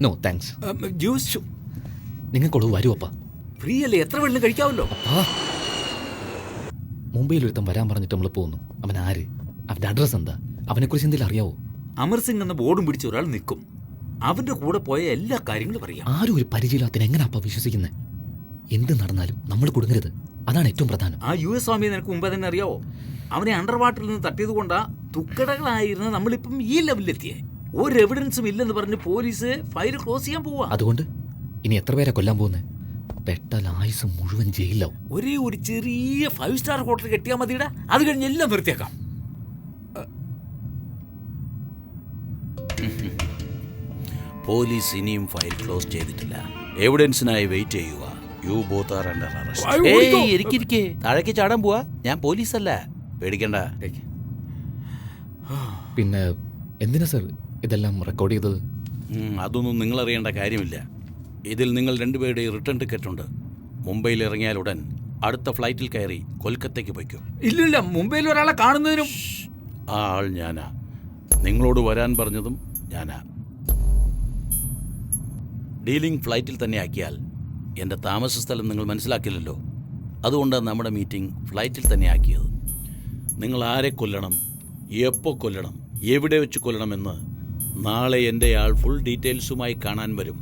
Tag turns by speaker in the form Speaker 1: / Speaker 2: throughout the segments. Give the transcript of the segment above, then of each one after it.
Speaker 1: No thanks.
Speaker 2: Juice
Speaker 1: നിങ്ങൾക്കുള്ളത് വരുമപ്പാ.
Speaker 2: Free അല്ലേ, എത്ര വെള്ളം കഴിക്കാമല്ലോ.
Speaker 1: മുംബൈയിൽ ഒരുത്തം വരാൻ പറഞ്ഞിട്ട് നമ്മൾ പോകുന്നു. അവൻ ആര്? അവൻ്റെ അഡ്രസ്സ് എന്താ? അവനെക്കുറിച്ച് എന്തെങ്കിലും അറിയാവോ?
Speaker 2: അമർ സിംഗ് എന്ന ബോർഡും പിടിച്ച ഒരാൾ നിൽക്കും. അവന്റെ കൂടെ പോയ എല്ലാ കാര്യങ്ങളും അറിയാം.
Speaker 1: ആരും ഒരു പരിചയമില്ലാത്തതിന് എങ്ങനെ അപ്പ വിശ്വസിക്കുന്നത്? എന്ത് നടന്നാലും നമ്മൾ കൊടുങ്ങരുത്, അതാണ് ഏറ്റവും പ്രധാനം.
Speaker 2: ആ US സ്വാമിയെ നിനക്ക് മുമ്പേ തന്നെ അറിയാവോ? അവനെ അണ്ടർ വാട്ടറിൽ നിന്ന് തട്ടിയത് കൊണ്ടാ തുക്കടകളായിരുന്ന നമ്മളിപ്പം ഈ ലെവലിലെത്തിയേ. ഒരു എവിഡൻസും ഇല്ലെന്ന് പറഞ്ഞ് പോലീസ് ഫയൽ ക്ലോസ് ചെയ്യാൻ പോവാ.
Speaker 1: അതുകൊണ്ട് ഇനി എത്ര പേരെ കൊല്ലാൻ പോകുന്നത്? പെട്ടാൽ ആയുസ് മുഴുവൻ ജയിലാവും.
Speaker 2: ഒരേ ഒരു ചെറിയ 5 സ്റ്റാർ ഹോട്ടൽ കെട്ടിയാൽ മതിയുടെ, അത് കഴിഞ്ഞ് എല്ലാം നിർത്തിയേക്കാം.
Speaker 3: പോലീസ് ഇനിയും ഫയൽ ക്ലോസ് ചെയ്തിട്ടില്ല. എവിഡൻസിനായി വെയിറ്റ് ചെയ്യുക. You both are under arrest. ഇരിക്കിരിക്കെ താഴേക്ക് ചാടാൻ പോവാ. ഞാൻ പോലീസല്ല, പേടിക്കണ്ട.
Speaker 1: പിന്നെ എന്തിനാ സർ ഇതെല്ലാം റെക്കോർഡ് ചെയ്തത്?
Speaker 3: അതൊന്നും നിങ്ങൾ അറിയേണ്ട കാര്യമില്ല. ഇതിൽ നിങ്ങൾ രണ്ടുപേരുടെ റിട്ടേൺ ടിക്കറ്റ് ഉണ്ട്. മുംബൈയിൽ ഇറങ്ങിയാൽ ഉടൻ അടുത്ത ഫ്ലൈറ്റിൽ കയറി കൊൽക്കത്തയ്ക്ക് പോയിക്കും.
Speaker 2: ഇല്ലില്ല, മുംബൈയിൽ ഒരാളെ കാണുന്നതിനും.
Speaker 3: ആ ആൾ ഞാനാ. നിങ്ങളോട് വരാൻ പറഞ്ഞതും ഞാനാ. ഡീലിംഗ് ഫ്ലൈറ്റിൽ തന്നെ ആക്കിയാൽ എൻ്റെ താമസ സ്ഥലം നിങ്ങൾ മനസ്സിലാക്കില്ലല്ലോ. അതുകൊണ്ടാണ് നമ്മുടെ മീറ്റിംഗ് ഫ്ലൈറ്റിൽ തന്നെ ആക്കിയത്. നിങ്ങൾ ആരെ കൊല്ലണം, എപ്പോൾ കൊല്ലണം, എവിടെ വെച്ച് കൊല്ലണമെന്ന് നാളെ എൻ്റെ ആൾ ഫുൾ ഡീറ്റെയിൽസുമായി കാണാൻ വരും.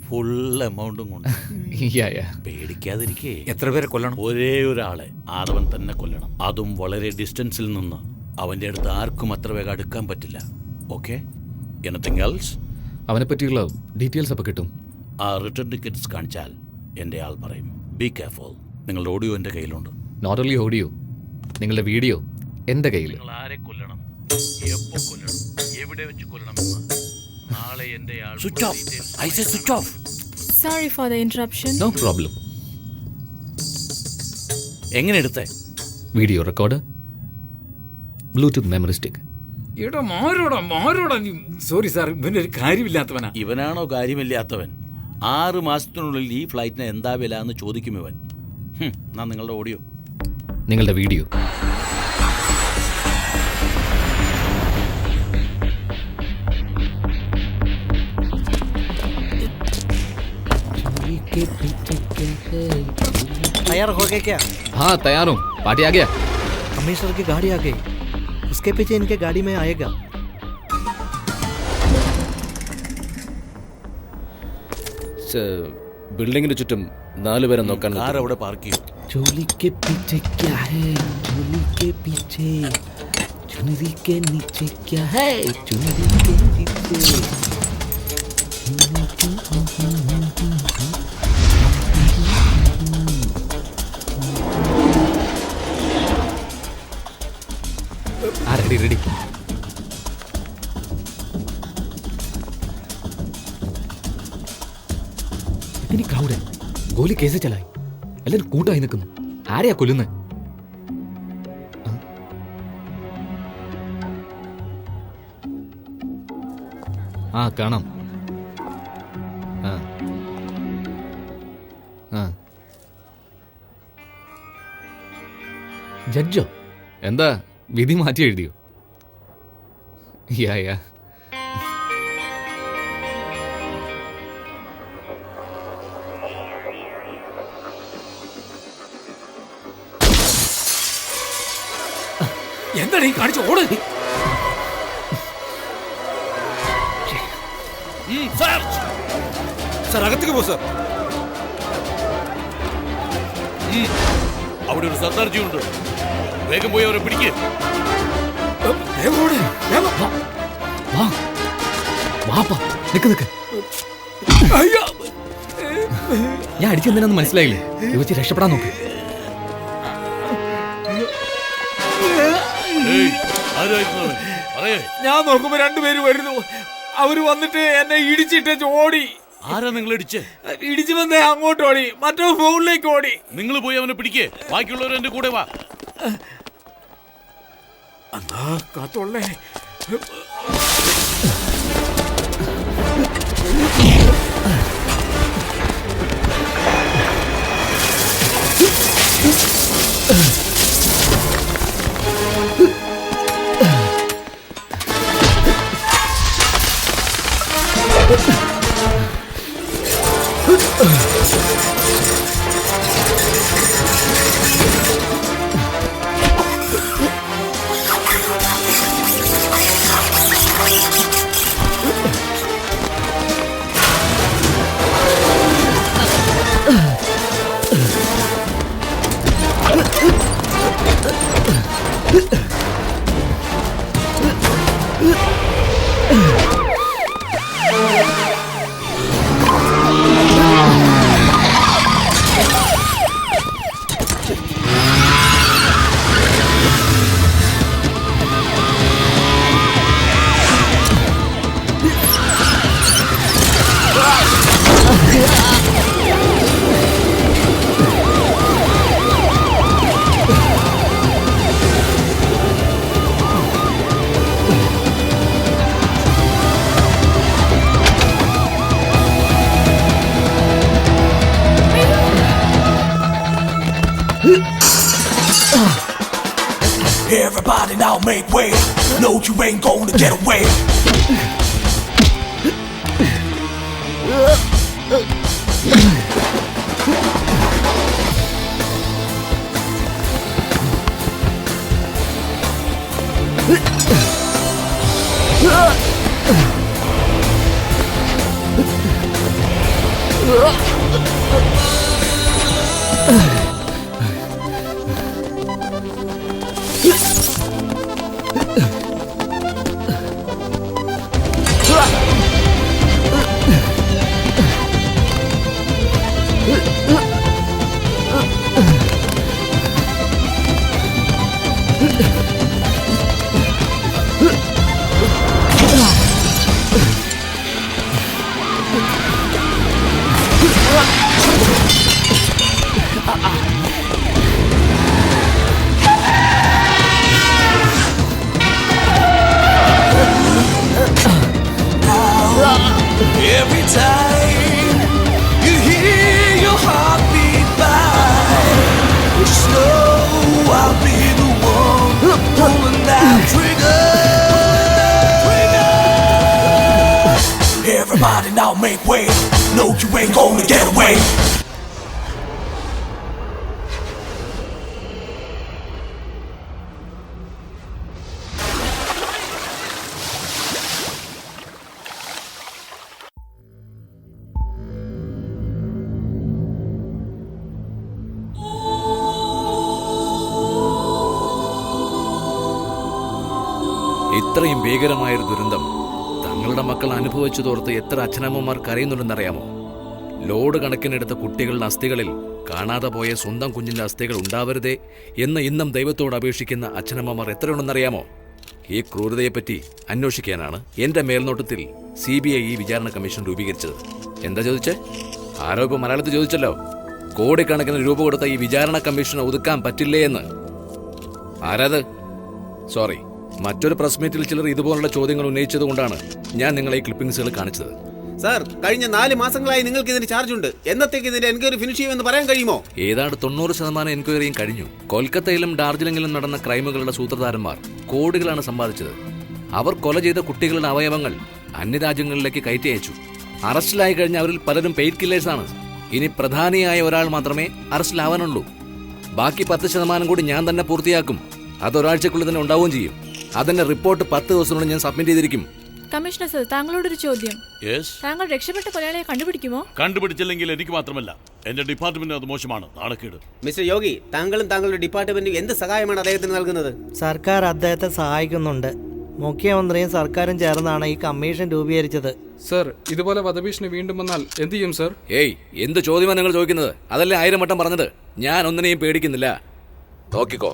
Speaker 3: ഫുൾ എമൗണ്ടും കൊണ്ട്. പേടിക്കാതിരിക്കേ.
Speaker 2: എത്ര പേരെ കൊല്ലണം?
Speaker 3: ഒരേ ഒരാളെ, ആദവൻ തന്നെ കൊല്ലണം. അതും വളരെ ഡിസ്റ്റൻസിൽ നിന്ന്. അവൻ്റെ അടുത്ത് ആർക്കും അത്ര വേഗം അടുക്കാൻ പറ്റില്ല. ഓക്കെ? Anything else?
Speaker 1: അവനെ പറ്റിയുള്ള ഡീറ്റെയിൽസ് അപ്പോൾ കിട്ടും.
Speaker 3: ആ റിട്ടേൺ ടിക്കറ്റ്സ് കാണിച്ചാൽ എൻ്റെ ആൾ പറയും. Be careful. നിങ്ങളുടെ ഓഡിയോ എൻ്റെ കയ്യിലുണ്ട്.
Speaker 1: നോട്ട് ഓൺലി ഓഡിയോ, നിങ്ങളുടെ വീഡിയോ എൻ്റെ കയ്യിൽ.
Speaker 3: നിങ്ങൾ ആരെ കൊല്ലണം, എപ്പോൾ കൊല്ലണം, എവിടെ വെച്ച് കൊല്ലണമെന്ന് നാളെ എൻ്റെ ആൾ. Switch off. I say switch off.
Speaker 4: Sorry for the interruption.
Speaker 1: No problem.
Speaker 3: എങ്ങനെ എടുത്തേ?
Speaker 1: Video record, bluetooth memory stick.
Speaker 2: ഇവിടെ മാരോടാ നീ. സോറി സാർ, ഇവനൊരു കാര്യമില്ലാത്തവനാ.
Speaker 3: ഇവനാണോ കാര്യമില്ലാത്തവൻ? 6 മാസത്തിനുള്ളിൽ ഈ ഫ്ലൈറ്റിന് എന്താ വില എന്ന് ചോദിക്കും ഇവൻ. എന്നാ നിങ്ങളുടെ ഓഡിയോ,
Speaker 1: നിങ്ങളുടെ വീഡിയോ.
Speaker 5: तैयार हो गए क्या?
Speaker 1: हाँ तैयार हूँ, पार्टी आ गया.
Speaker 5: कमिश्नर की गाड़ी आ गई, उसके पीछे इनके गाड़ी में आएगा.
Speaker 1: ബിൽഡിങ്ങിന് ചുറ്റും 4 പേരെ നോക്കാൻ.
Speaker 3: കാർ അവിടെ പാർക്ക് ചെയ്യും.
Speaker 1: चोली के पीछे क्या है? चोली के पीछे चुनरी के नीचे क्या है? चुनरी के नीचे. Ready ready. इतनी क्राउड है, गोली कैसे चलाई? എല്ലാവരും കൂട്ടായി നിൽക്കുന്നു. ആരെയാ കൊല്ലുന്നത്? ആ കാണാം. ജഡ്ജോ? എന്താ വിധി മാറ്റി എഴുതിയോ? യാ
Speaker 2: എന്താണ് ഈ കാണിച്ച? ഓട്.
Speaker 3: സാർ അകത്തേക്ക് പോ സാർ. അവിടെ ഒരു സർദാർജി ഉണ്ട്. വേഗം പോയി അവരെ പിടിക്ക്.
Speaker 1: നിക്ക്. ഞാൻ അടിച്ചെന്തിനാന്ന് മനസ്സിലായില്ലേ? ഇവച്ച് രക്ഷപ്പെടാൻ നോക്ക്.
Speaker 2: ഞാൻ നോക്കുമ്പോ 2 പേര് വരുന്നു. അവര് വന്നിട്ട് എന്നെ ഇടിച്ചിട്ട് ഓടി.
Speaker 3: ആരാ നിങ്ങൾ ഇടിച്ച്?
Speaker 2: ഇടിച്ചു വന്നേ അങ്ങോട്ട് ഓടി, മറ്റോ ഫോണിലേക്ക് ഓടി.
Speaker 3: നിങ്ങൾ പോയി അവനെ പിടിക്കേ. ബാക്കിയുള്ളവർ എന്റെ കൂടെ വാ.
Speaker 2: അതാ കാത്തോളേ.
Speaker 6: Everybody now make way. No, you ain't gonna get away. Every time you hear your heartbeat by, just know I'll be the one pulling that trigger. Everybody now make way. No, you ain't gonna get away.
Speaker 3: ഇത്രയും ഭീകരമായൊരു ദുരന്തം തങ്ങളുടെ മക്കൾ അനുഭവിച്ചതോർത്ത് എത്ര അച്ഛനമ്മമാർ കരയുന്നുണ്ടെന്നറിയാമോ? Load കണക്കിനെടുത്ത കുട്ടികളുടെ അസ്ഥികളിൽ കാണാതെ പോയ സ്വന്തം കുഞ്ഞിൻ്റെ അസ്ഥികൾ ഉണ്ടാവരുതേ എന്ന് ഇന്നും ദൈവത്തോട് അപേക്ഷിക്കുന്ന അച്ഛനമ്മമാർ എത്രയുണ്ടെന്നറിയാമോ? ഈ ക്രൂരതയെപ്പറ്റി അന്വേഷിക്കാനാണ് എൻ്റെ മേൽനോട്ടത്തിൽ CBI ഈ വിചാരണ കമ്മീഷൻ രൂപീകരിച്ചത്. എന്താ ചോദിച്ചേ? ആരോ ഇപ്പോൾ മലയാളത്തിൽ ചോദിച്ചല്ലോ, കോടിക്കണക്കിന് രൂപ കൊടുത്ത ഈ വിചാരണ കമ്മീഷനെ ഒതുക്കാൻ പറ്റില്ലേ എന്ന്. ആരാത്? സോറി, മറ്റൊരു പ്രസ് മീറ്റിൽ ചിലർ ഇതുപോലുള്ള ചോദ്യങ്ങൾ ഉന്നയിച്ചതുകൊണ്ടാണ് ഞാൻ നിങ്ങളെ ഈ ക്ലിപ്പിംഗ്സുകൾ കാണിച്ചത്.
Speaker 7: സാർ, കഴിഞ്ഞ 4 മാസങ്ങളായി നിങ്ങൾക്ക് ഇതിന് ചാർജ് ഉണ്ട്. എന്നത്തേക്ക് ഇതിന്റെ എൻക്വയറി ഫിനിഷ് ചെയ്യുമെന്ന് പറയാൻ കഴിയുമോ?
Speaker 3: ഏതാണ്ട് 90% എൻക്വയറിയും കഴിഞ്ഞു. കൊൽക്കത്തയിലും ഡാർജിലിംഗിലും നടന്ന ക്രൈമുകളുടെ സൂത്രധാരന്മാർ കോടികളാണ് സമ്പാദിച്ചത്. അവർ കൊല ചെയ്ത കുട്ടികളുടെ അവയവങ്ങൾ അന്യരാജ്യങ്ങളിലേക്ക് കയറ്റി അയച്ചു. അറസ്റ്റിലായി കഴിഞ്ഞ അവരിൽ പലരും പെയ്ഡ് കില്ലേഴ്സാണ്. ഇനി പ്രധാനിയായ ഒരാൾ മാത്രമേ അറസ്റ്റിലാവാനുള്ളൂ. ബാക്കി 10% കൂടി ഞാൻ തന്നെ പൂർത്തിയാക്കും. അതൊരാഴ്ചക്കുള്ളിൽ തന്നെ ഉണ്ടാവുകയും ചെയ്യും. അതിന്റെ റിപ്പോർട്ട് 10 ദിവസത്തിനുള്ളിൽ ഞാൻ സബ്മിറ്റ് ചെയ്തിരിക്കും.
Speaker 4: കമ്മീഷണർ സർ, താങ്കളോടൊരു ചോദ്യം. താങ്കൾ രക്ഷപ്പെട്ട കൊലയാളിയെ കണ്ടുപിടിക്കുമോ?
Speaker 3: കണ്ടുപിടിച്ചില്ലെങ്കിൽ എനിക്ക് മാത്രമല്ല, എന്റെ ഡിപ്പാർട്ട്മെന്റ് അത് മോശമാണ്, നാണക്കേട്.
Speaker 7: മിസ്റ്റർ യോഗി, താങ്കളും താങ്കളുടെ ഡിപ്പാർട്ട്മെന്റും എന്ത് സഹായമാണ് അദ്ദേഹത്തിന് നൽകുന്നത്?
Speaker 5: സർക്കാർ അദ്ദേഹത്തെ സഹായിക്കുന്നുണ്ട്. മുഖ്യമന്ത്രിയും സർക്കാരും ചേർന്നാണ് ഈ കമ്മീഷൻ രൂപീകരിച്ചത്.
Speaker 8: സർ, ഇതുപോലെ വധഭീഷണി വീണ്ടും വന്നാൽ എന്ത് ചെയ്യും സർ?
Speaker 3: ഏയ്, എന്ത് ചോദ്യമാണ് നിങ്ങൾ ചോദിക്കുന്നത്? അതല്ലേ 1000 വട്ടം പറഞ്ഞത്. ഞാൻ ഒന്നിനെയും പേടിക്കുന്നില്ല. നോക്കിക്കോ,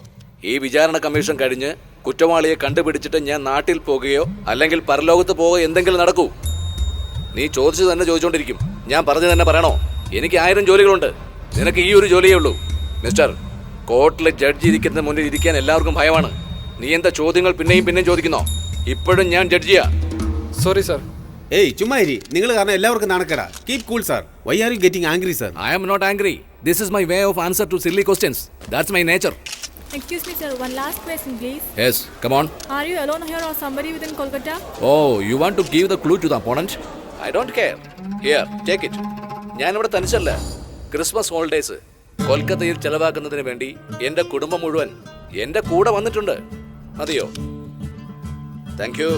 Speaker 3: ഈ വിചാരണ കമ്മീഷൻ കഴിഞ്ഞ് കുറ്റവാളിയെ കണ്ടുപിടിച്ചിട്ട് ഞാൻ നാട്ടിൽ പോകുകയോ അല്ലെങ്കിൽ പരലോകത്ത് പോകുകയോ എന്തെങ്കിലും നടക്കൂ. നീ ചോദിച്ചു തന്നെ ചോദിച്ചുകൊണ്ടിരിക്കും. ഞാൻ പറഞ്ഞു തന്നെ പറയണോ? എനിക്ക് 1000 ജോലികളുണ്ട്. നിനക്ക് ഈ ഒരു ജോലിയേ ഉള്ളൂ. മിസ്റ്റർ, കോർട്ടിൽ ജഡ്ജി ഇരിക്കുന്ന മുന്നിൽ ഇരിക്കാൻ എല്ലാവർക്കും ഭയമാണ്. നീ എന്താ ചോദ്യങ്ങൾ പിന്നെയും ചോദിക്കുന്നോ? ഇപ്പോഴും ഞാൻ ജഡ്ജിയാ.
Speaker 8: Sorry sir.
Speaker 7: ഏയ്, ചുമ്മാ ഇരി. നിങ്ങൾ കാരണം എല്ലാവർക്കും നാണക്കേടാ. Keep cool sir. Why are you getting angry sir?
Speaker 3: I am not angry. This is my way of answer to silly questions. That's my nature.
Speaker 4: Excuse me sir, one last question please.
Speaker 3: Yes, come on.
Speaker 4: Are you alone here or somebody within Kolkata?
Speaker 3: Oh, you want to give the clue to the opponent? I don't care. Here, take it. ഞാനിവിടെ തനിച്ചല്ല. Christmas holidays കൊൽക്കത്തയിൽ ചെലവാക്കുന്നതിന് വേണ്ടി എൻ്റെ കുടുംബം മുഴുവൻ എൻ്റെ കൂടെ വന്നിട്ടുണ്ട്. മതിയോ? Thank you.